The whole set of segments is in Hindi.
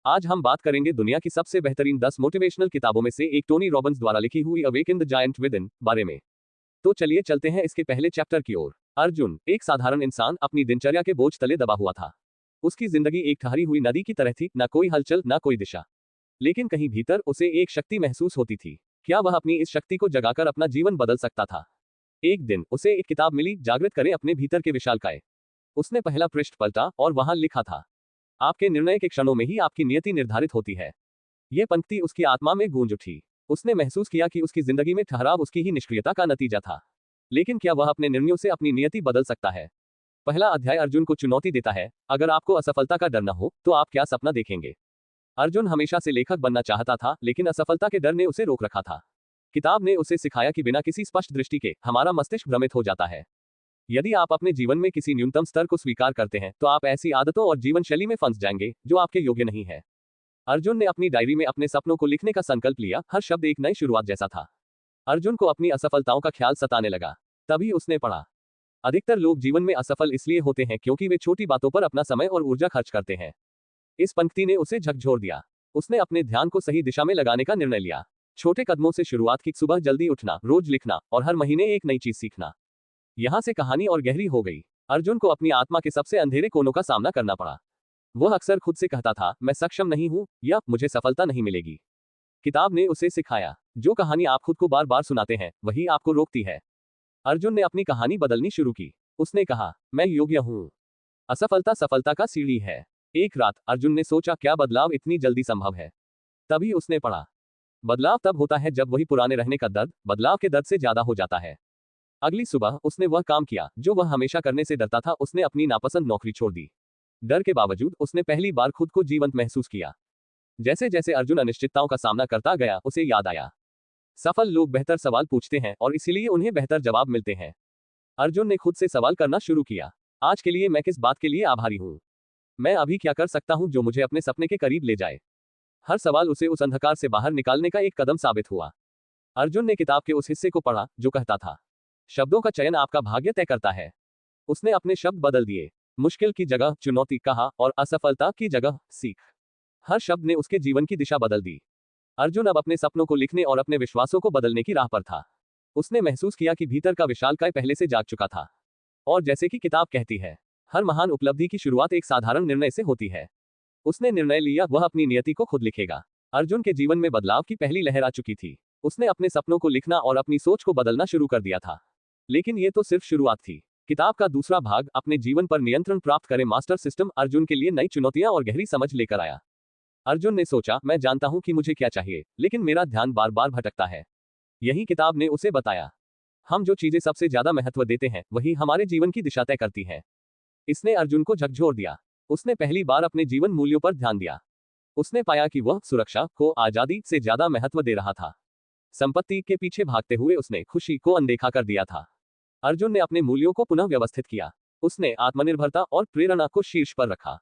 आज हम बात करेंगे दुनिया की सबसे बेहतरीन 10 मोटिवेशनल किताबों में से एक टोनी रॉबिन्स द्वारा लिखी हुई awaken the giant with in बारे में। तो चलिए चलते हैं इसके पहले चैप्टर की ओर। अर्जुन एक साधारण इंसान अपनी दिनचर्या के बोझ तले दबा हुआ था। उसकी जिंदगी एक ठहरी हुई नदी की तरह थी, ना कोई हलचल ना कोई दिशा। लेकिन कहीं भीतर उसे एक शक्ति महसूस होती थी। क्या वह अपनी इस शक्ति को जगाकर अपना जीवन बदल सकता था? एक दिन उसे एक किताब मिली, जागृत करें अपने भीतर के विशालकाय। उसने पहला पृष्ठ पलटा और वहां लिखा था, आपके निर्णय के क्षणों में ही आपकी नियति निर्धारित होती है। यह पंक्ति उसकी आत्मा में गूंज उठी। उसने महसूस किया कि उसकी जिंदगी में ठहराव उसकी ही निष्क्रियता का नतीजा था। लेकिन क्या वह अपने निर्णयों से अपनी नियति बदल सकता है? पहला अध्याय अर्जुन को चुनौती देता है, अगर आपको असफलता का डर न हो तो आप क्या सपना देखेंगे? अर्जुन हमेशा से लेखक बनना चाहता था, लेकिन असफलता के डर ने उसे रोक रखा था। किताब ने उसे सिखाया कि बिना किसी स्पष्ट दृष्टि के हमारा मस्तिष्क भ्रमित हो जाता है। यदि आप अपने जीवन में किसी न्यूनतम स्तर को स्वीकार करते हैं तो आप ऐसी आदतों और जीवन शैली में फंस जाएंगे जो आपके योग्य नहीं है। अर्जुन ने अपनी डायरी में अपने सपनों को लिखने का संकल्प लिया। हर शब्द एक नई शुरुआत जैसा था। अर्जुन को अपनी असफलताओं का ख्याल सताने लगा। तभी उसने पढ़ा, अधिकतर लोग जीवन में असफल इसलिए होते हैं क्योंकि वे छोटी बातों पर अपना समय और ऊर्जा खर्च करते हैं। इस पंक्ति ने उसे झकझोर दिया। उसने अपने ध्यान को सही दिशा में लगाने का निर्णय लिया। छोटे कदमों से शुरुआत की, सुबह जल्दी उठना, रोज लिखना और हर महीने एक नई चीज सीखना। यहां से कहानी और गहरी हो गई। अर्जुन को अपनी आत्मा के सबसे अंधेरे कोनों का सामना करना पड़ा। वह अक्सर खुद से कहता था, मैं सक्षम नहीं हूं या मुझे सफलता नहीं मिलेगी। किताब ने उसे सिखाया, जो कहानी आप खुद को बार बार सुनाते हैं वही आपको रोकती है। अर्जुन ने अपनी कहानी बदलनी शुरू की। उसने कहा, मैं योग्य हूं। असफलता सफलता का सीढ़ी है। एक रात अर्जुन ने सोचा, क्या बदलाव इतनी जल्दी संभव है? तभी उसने पढ़ा, बदलाव तब होता है जब वही पुराने रहने का दर्द बदलाव के दर्द से ज्यादा हो जाता है। अगली सुबह उसने वह काम किया जो वह हमेशा करने से डरता था। उसने अपनी नापसंद नौकरी छोड़ दी। डर के बावजूद उसने पहली बार खुद को जीवंत महसूस किया। जैसे जैसे अर्जुन अनिश्चितताओं का सामना करता गया, उसे याद आया, सफल लोग बेहतर सवाल पूछते हैं और इसीलिए उन्हें बेहतर जवाब मिलते हैं। अर्जुन ने खुद से सवाल करना शुरू किया, आज के लिए मैं किस बात के लिए आभारी हूं? मैं अभी क्या कर सकता हूं जो मुझे अपने सपने के करीब ले जाए? हर सवाल उसे उस अंधकार से बाहर निकालने का एक कदम साबित हुआ। अर्जुन ने किताब के उस हिस्से को पढ़ा जो कहता था, शब्दों का चयन आपका भाग्य तय करता है। उसने अपने शब्द बदल दिए। मुश्किल की जगह चुनौती कहा और असफलता की जगह सीख। हर शब्द ने उसके जीवन की दिशा बदल दी। अर्जुन अब अपने सपनों को लिखने और अपने विश्वासों को बदलने की राह पर था। उसने महसूस किया कि भीतर का विशालकाय पहले से जाग चुका था। और जैसे कि किताब कहती है, हर महान उपलब्धि की शुरुआत एक साधारण निर्णय से होती है। उसने निर्णय लिया, वह अपनी नियति को खुद लिखेगा। अर्जुन के जीवन में बदलाव की पहली लहर आ चुकी थी। उसने अपने सपनों को लिखना और अपनी सोच को बदलना शुरू कर दिया था। लेकिन ये तो सिर्फ शुरुआत थी। किताब का दूसरा भाग, अपने जीवन पर नियंत्रण प्राप्त करें मास्टर सिस्टम, अर्जुन के लिए नई चुनौतियां और गहरी समझ लेकर आया। अर्जुन ने सोचा, मैं जानता हूं कि मुझे क्या चाहिए, लेकिन मेरा ध्यान बार बार भटकता है। यही किताब ने उसे बताया, हम जो चीजें सबसे ज्यादा महत्व देते हैं वही हमारे जीवन की दिशा तय करती है। इसने अर्जुन को झकझोर दिया। उसने पहली बार अपने जीवन मूल्यों पर ध्यान दिया। उसने पाया कि वह सुरक्षा को आजादी से ज्यादा महत्व दे रहा था। संपत्ति के पीछे भागते हुए उसने खुशी को अनदेखा कर दिया था। अर्जुन ने अपने मूल्यों को पुनः व्यवस्थित किया। उसने आत्मनिर्भरता और प्रेरणा को शीर्ष पर रखा।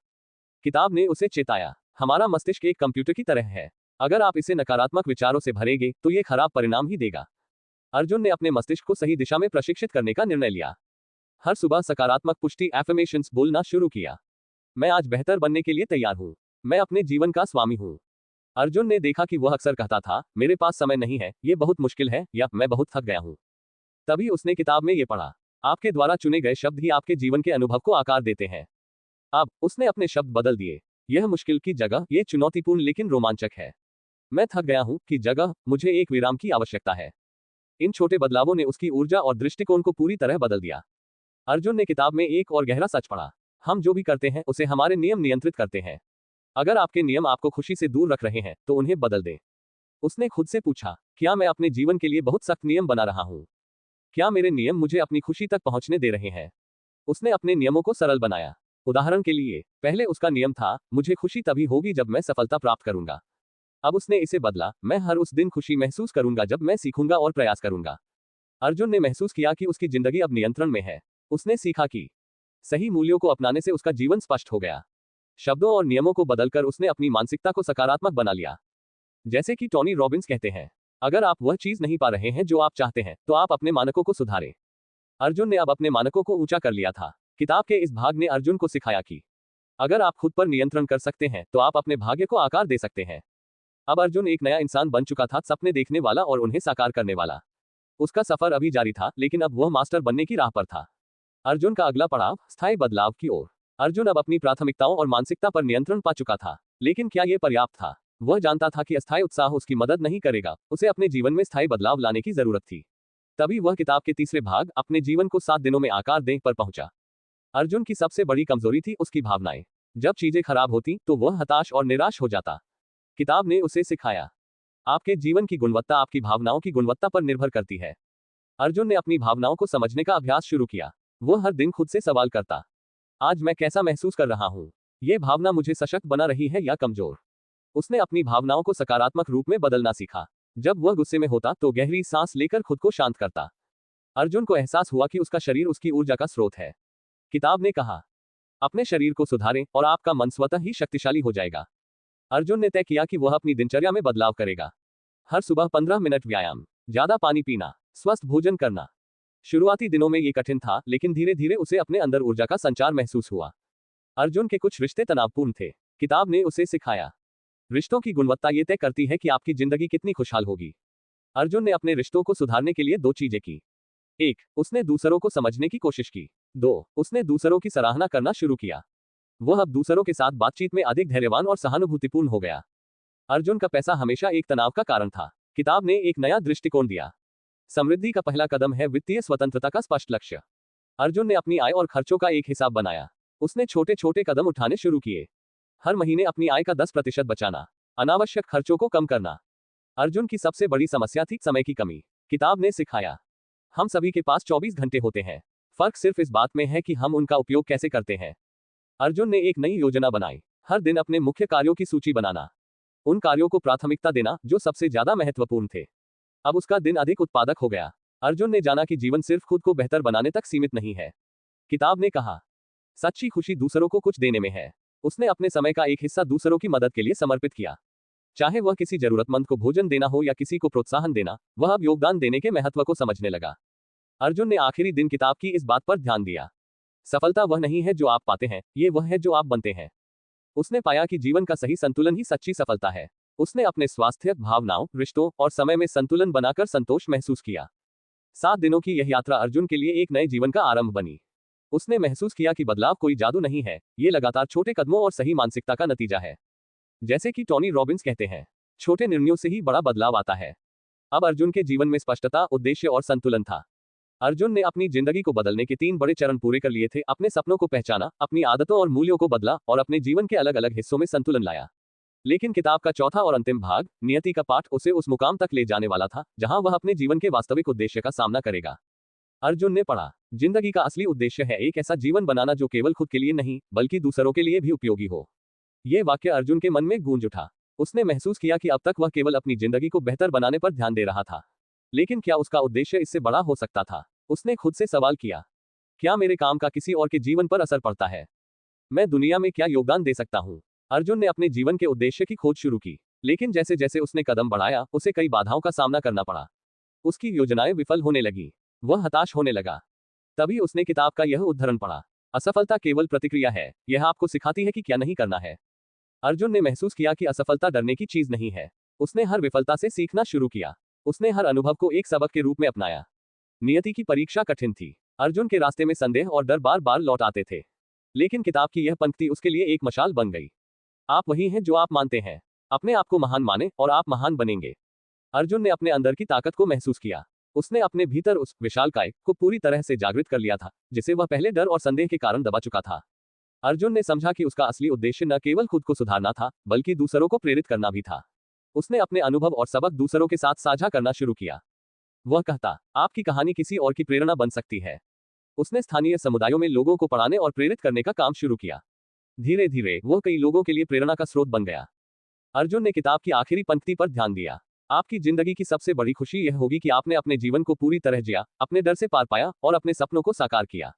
किताब ने उसे चेताया, हमारा मस्तिष्क एक कंप्यूटर की तरह है। अगर आप इसे नकारात्मक विचारों से भरेंगे तो ये खराब परिणाम ही देगा। अर्जुन ने अपने मस्तिष्क को सही दिशा में प्रशिक्षित करने का निर्णय लिया। हर सुबह सकारात्मक पुष्टि एफर्मेशंस बोलना शुरू किया। मैं आज बेहतर बनने के लिए तैयार हूं। मैं अपने जीवन का स्वामी हूं। अर्जुन ने देखा कि वह अक्सर कहता था, मेरे पास समय नहीं है, ये बहुत मुश्किल है, या मैं बहुत थक गया हूं। तभी उसने किताब में ये पढ़ा, आपके द्वारा चुने गए शब्द ही आपके जीवन के अनुभव को आकार देते हैं। अब उसने अपने शब्द बदल दिए। यह मुश्किल की जगह ये चुनौतीपूर्ण लेकिन रोमांचक है। मैं थक गया हूं की जगह मुझे एक विराम की आवश्यकता है। इन छोटे बदलावों ने उसकी ऊर्जा और दृष्टिकोण को पूरी तरह बदल दिया। अर्जुन ने किताब में एक और गहरा सच पढ़ा, हम जो भी करते हैं उसे हमारे नियम नियंत्रित करते हैं। अगर आपके नियम आपको खुशी से दूर रख रहे हैं तो उन्हें बदल दें। उसने खुद से पूछा, क्या मैं अपने जीवन के लिए बहुत सख्त नियम बना रहा हूं? क्या मेरे नियम मुझे अपनी खुशी तक पहुंचने दे रहे हैं? उसने अपने नियमों को सरल बनाया। उदाहरण के लिए, पहले उसका नियम था, मुझे खुशी तभी होगी जब मैं सफलता प्राप्त करूंगा। अब उसने इसे बदला, मैं हर उस दिन खुशी महसूस करूंगा जब मैं सीखूंगा और प्रयास करूंगा। अर्जुन ने महसूस किया कि उसकी जिंदगी अब नियंत्रण में है। उसने सीखा कि सही मूल्यों को अपनाने से उसका जीवन स्पष्ट हो गया। शब्दों और नियमों को बदलकर उसने अपनी मानसिकता को सकारात्मक बना लिया। जैसे कि टोनी रॉबिन्स कहते हैं, अगर आप वह चीज नहीं पा रहे हैं जो आप चाहते हैं तो आप अपने मानकों को सुधारें। अर्जुन ने अब अपने मानकों को ऊंचा कर लिया था। किताब के इस भाग ने अर्जुन को सिखाया कि अगर आप खुद पर नियंत्रण कर सकते हैं तो आप अपने भाग्य को आकार दे सकते हैं। अब अर्जुन एक नया इंसान बन चुका था, सपने देखने वाला और उन्हें साकार करने वाला। उसका सफर अभी जारी था, लेकिन अब वह मास्टर बनने की राह पर था। अर्जुन का अगला पड़ाव, स्थायी बदलाव की ओर। अर्जुन अब अपनी प्राथमिकताओं और मानसिकता पर नियंत्रण पा चुका था। लेकिन क्या यह पर्याप्त था? वह जानता था कि अस्थायी उत्साह उसकी मदद नहीं करेगा, उसे अपने जीवन में स्थायी बदलाव लाने की जरूरत थी। तभी वह किताब के तीसरे भाग, अपने जीवन को 7 दिनों में आकार दें, पर पहुंचा। अर्जुन की सबसे बड़ी कमजोरी थी उसकी भावनाएं। जब चीजें खराब होती तो वह हताश और निराश हो जाता। किताब ने उसे सिखाया, आपके जीवन की गुणवत्ता आपकी भावनाओं की गुणवत्ता पर निर्भर करती है। अर्जुन ने अपनी भावनाओं को समझने का अभ्यास शुरू किया। वह हर दिन खुद से सवाल करता, आज मैं कैसा महसूस कर रहा हूं? ये भावना मुझे सशक्त बना रही है या कमजोर? उसने अपनी भावनाओं को सकारात्मक रूप में बदलना सीखा। जब वह गुस्से में होता तो गहरी सांस लेकर खुद को शांत करता। अर्जुन को एहसास हुआ कि उसका शरीर उसकी ऊर्जा का स्रोत है। किताब ने कहा, अपने शरीर को सुधारें और आपका मन स्वतः ही शक्तिशाली हो जाएगा। अर्जुन ने तय किया कि वह अपनी दिनचर्या में बदलाव करेगा। हर सुबह 15 मिनट व्यायाम, ज्यादा पानी पीना, स्वस्थ भोजन करना। शुरुआती दिनों में ये कठिन था, लेकिन धीरे धीरे उसे अपने अंदर ऊर्जा का संचार महसूस हुआ। अर्जुन के कुछ रिश्ते तनावपूर्ण थे। किताब ने उसे सिखाया, रिश्तों की गुणवत्ता ये तय करती है कि आपकी जिंदगी कितनी खुशहाल होगी। अर्जुन ने अपने रिश्तों को सुधारने के लिए 2 चीजें की। 1. उसने दूसरों को समझने की कोशिश की। 2. उसने दूसरों की सराहना करना शुरू किया। वह अब दूसरों के साथ बातचीत में अधिक धैर्यवान और सहानुभूतिपूर्ण हो गया। अर्जुन का पैसा हमेशा एक तनाव का कारण था। किताब ने एक नया दृष्टिकोण दिया। समृद्धि का पहला कदम है वित्तीय स्वतंत्रता का स्पष्ट लक्ष्य। अर्जुन ने अपनी आय और खर्चों का एक हिसाब बनाया। उसने छोटे छोटे कदम उठाने शुरू किए। हर महीने अपनी आय का 10% बचाना, अनावश्यक खर्चों को कम करना। अर्जुन की सबसे बड़ी समस्या थी समय की कमी। किताब ने सिखाया, हम सभी के पास 24 घंटे होते हैं, फर्क सिर्फ इस बात में है कि हम उनका उपयोग कैसे करते हैं। अर्जुन ने एक नई योजना बनाई। हर दिन अपने मुख्य कार्यों की सूची बनाना, उन कार्यों को प्राथमिकता देना जो सबसे ज्यादा महत्वपूर्ण थे। अब उसका दिन अधिक उत्पादक हो गया। अर्जुन ने जाना कि जीवन सिर्फ खुद को बेहतर बनाने तक सीमित नहीं है। किताब ने कहा, सच्ची खुशी दूसरों को कुछ देने में है। उसने अपने समय का एक हिस्सा दूसरों की मदद के लिए समर्पित किया। चाहे वह किसी जरूरतमंद को भोजन देना हो या किसी को प्रोत्साहन देना, वह अब योगदान देने के महत्व को समझने लगा। अर्जुन ने आखिरी दिन किताब की इस बात पर ध्यान दिया, सफलता वह नहीं है जो आप पाते हैं, ये वह है जो आप बनते हैं। उसने पाया कि जीवन का सही संतुलन ही सच्ची सफलता है। उसने अपने स्वास्थ्य, भावनाओं, रिश्तों और समय में संतुलन बनाकर संतोष महसूस किया। 7 दिनों की यह यात्रा अर्जुन के लिए एक नए जीवन का आरंभ बनी। उसने महसूस किया कि बदलाव कोई जादू नहीं है, ये लगातार छोटे कदमों और सही मानसिकता का नतीजा है। जैसे कि टोनी रॉबिन्स कहते हैं, छोटे निर्णयों से ही बड़ा बदलाव आता है। अब अर्जुन के जीवन में स्पष्टता, उद्देश्य और संतुलन था। अर्जुन ने अपनी जिंदगी को बदलने के 3 बड़े चरण पूरे कर लिए थे। अपने सपनों को पहचाना, अपनी आदतों और मूल्यों को बदला और अपने जीवन के अलग अलग हिस्सों में संतुलन लाया। लेकिन किताब का चौथा और अंतिम भाग, नियति का पाठ, उसे उस मुकाम तक ले जाने वाला था जहां वह अपने जीवन के वास्तविक उद्देश्य का सामना करेगा। अर्जुन ने पढ़ा, जिंदगी का असली उद्देश्य है एक ऐसा जीवन बनाना जो केवल खुद के लिए नहीं बल्कि दूसरों के लिए भी उपयोगी हो। यह वाक्य अर्जुन के मन में गूंज उठा। उसने महसूस किया कि अब तक वह केवल अपनी जिंदगी को बेहतर बनाने पर ध्यान दे रहा था, लेकिन क्या उसका उद्देश्य इससे बड़ा हो सकता था? उसने खुद से सवाल किया, क्या मेरे काम का किसी और के जीवन पर असर पड़ता है? मैं दुनिया में क्या योगदान दे सकता हूँ? अर्जुन ने अपने जीवन के उद्देश्य की खोज शुरू की, लेकिन जैसे जैसे उसने कदम बढ़ाया, उसे कई बाधाओं का सामना करना पड़ा। उसकी योजनाएं विफल होने लगी, वह हताश होने लगा। तभी उसने किताब का यह उद्धरण पढ़ा, असफलता केवल प्रतिक्रिया है, यह आपको सिखाती है कि क्या नहीं करना है। अर्जुन ने महसूस किया कि असफलता डरने की चीज नहीं है। उसने हर विफलता से सीखना शुरू किया। उसने हर अनुभव को एक सबक के रूप में अपनाया। नियति की परीक्षा कठिन थी। अर्जुन के रास्ते में संदेह और डर बार बार लौट आते थे, लेकिन किताब की यह पंक्ति उसके लिए एक मशाल बन गई। आप वही हैं जो आप मानते हैं। अपने आप को महान माने और आप महान बनेंगे। अर्जुन ने अपने अंदर की ताकत को महसूस किया। उसने अपने भीतर उस विशालकाय को पूरी तरह से जागृत कर लिया था, जिसे वह पहले डर और संदेह के कारण दबा चुका था। अर्जुन ने समझा कि उसका असली उद्देश्य न केवल खुद को सुधारना था, बल्कि दूसरों को प्रेरित करना भी था। उसने अपने अनुभव और सबक दूसरों के साथ साझा करना शुरू किया। वह कहता, आपकी कहानी किसी और की प्रेरणा बन सकती है। उसने स्थानीय समुदायों में लोगों को पढ़ाने और प्रेरित करने का काम शुरू किया। धीरे धीरे वह कई लोगों के लिए प्रेरणा का स्रोत बन गया। अर्जुन ने किताब की आखिरी पंक्ति पर ध्यान दिया, आपकी जिंदगी की सबसे बड़ी खुशी यह होगी कि आपने अपने जीवन को पूरी तरह जिया, अपने डर से पार पाया और अपने सपनों को साकार किया।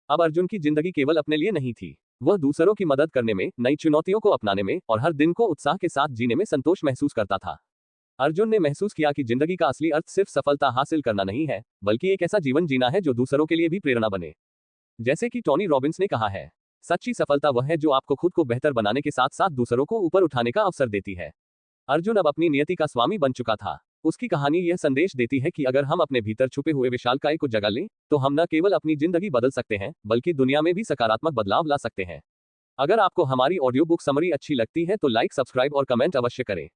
अब अर्जुन की जिंदगी केवल अपने लिए नहीं थी, वह दूसरों की मदद करने में, नई चुनौतियों को अपनाने में और हर दिन को उत्साह के साथ जीने में संतोष महसूस करता था। अर्जुन ने महसूस किया कि जिंदगी का असली अर्थ सिर्फ सफलता हासिल करना नहीं है, बल्कि एक ऐसा जीवन जीना है जो दूसरों के लिए भी प्रेरणा बने। जैसे कि टोनी रॉबिन्स ने कहा है, सच्ची सफलता वह है जो आपको खुद को बेहतर बनाने के साथ साथ दूसरों को ऊपर उठाने का अवसर देती है। अर्जुन अब अपनी नियति का स्वामी बन चुका था। उसकी कहानी यह संदेश देती है कि अगर हम अपने भीतर छुपे हुए विशालकाय को जगा लें, तो हम न केवल अपनी जिंदगी बदल सकते हैं, बल्कि दुनिया में भी सकारात्मक बदलाव ला सकते हैं। अगर आपको हमारी ऑडियो बुक समरी अच्छी लगती है तो लाइक, सब्सक्राइब और कमेंट अवश्य करें।